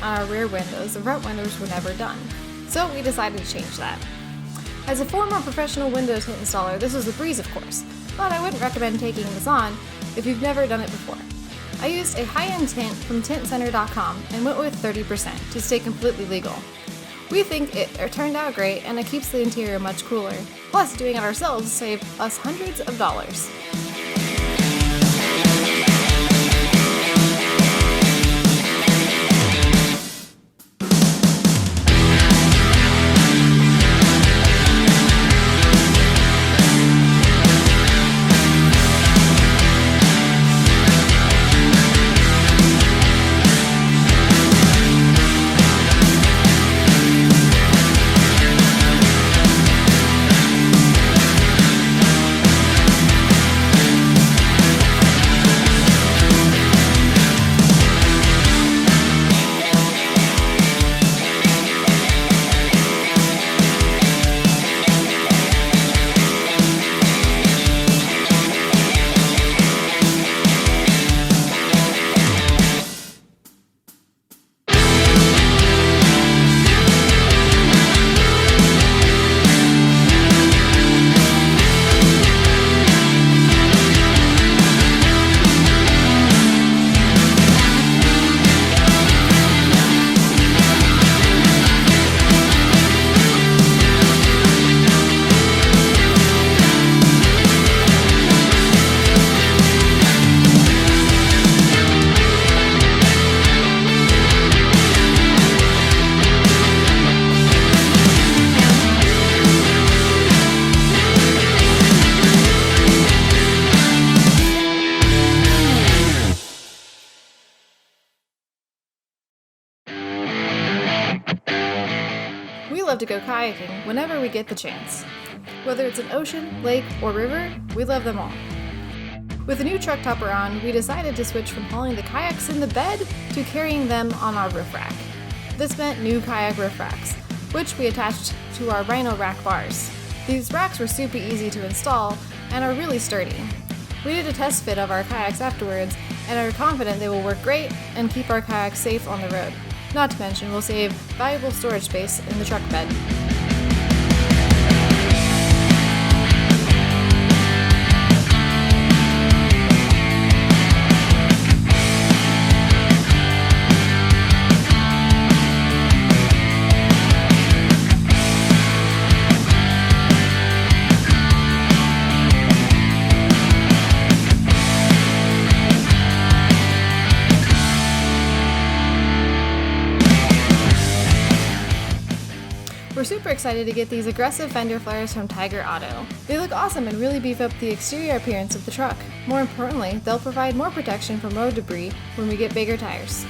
tint on our rear windows, the front windows were never done. So we decided to change that. As a former professional window tint installer, this was a breeze of course, but I wouldn't recommend taking this on if you've never done it before. I used a high-end tint from tintcenter.com and went with 30% to stay completely legal. We think it turned out great and it keeps the interior much cooler. Plus, doing it ourselves saved us hundreds of dollars. We love to go kayaking whenever we get the chance. Whether it's an ocean, lake, or river, we love them all. With the new truck topper on, we decided to switch from hauling the kayaks in the bed to carrying them on our roof rack. This meant new kayak roof racks, which we attached to our Rhino Rack bars. These racks were super easy to install and are really sturdy. We did a test fit of our kayaks afterwards and are confident they will work great and keep our kayaks safe on the road. Not to mention, we'll save valuable storage space in the truck bed. We're super excited to get these aggressive Fender Flares from Tyger Auto. They look awesome and really beef up the exterior appearance of the truck. More importantly, they'll provide more protection from road debris when we get bigger tires.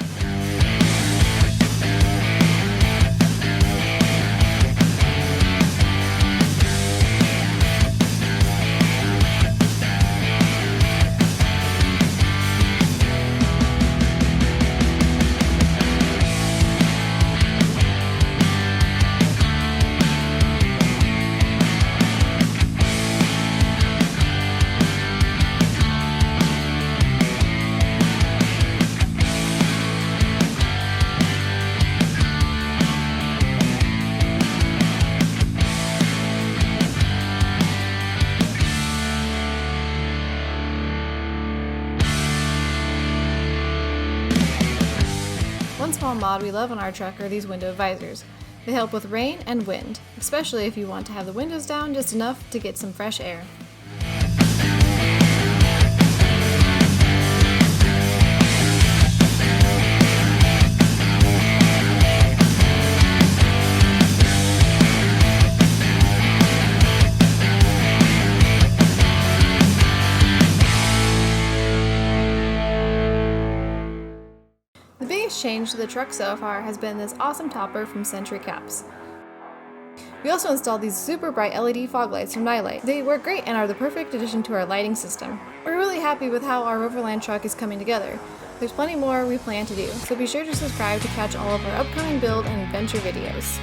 One small mod we love on our truck are these window visors. They help with rain and wind, especially if you want to have the windows down just enough to get some fresh air. The biggest change to the truck so far has been this awesome topper from Century Caps. We also installed these super bright LED fog lights from Nilight. They work great and are the perfect addition to our lighting system. We're really happy with how our Overland truck is coming together. There's plenty more we plan to do, so be sure to subscribe to catch all of our upcoming build and adventure videos.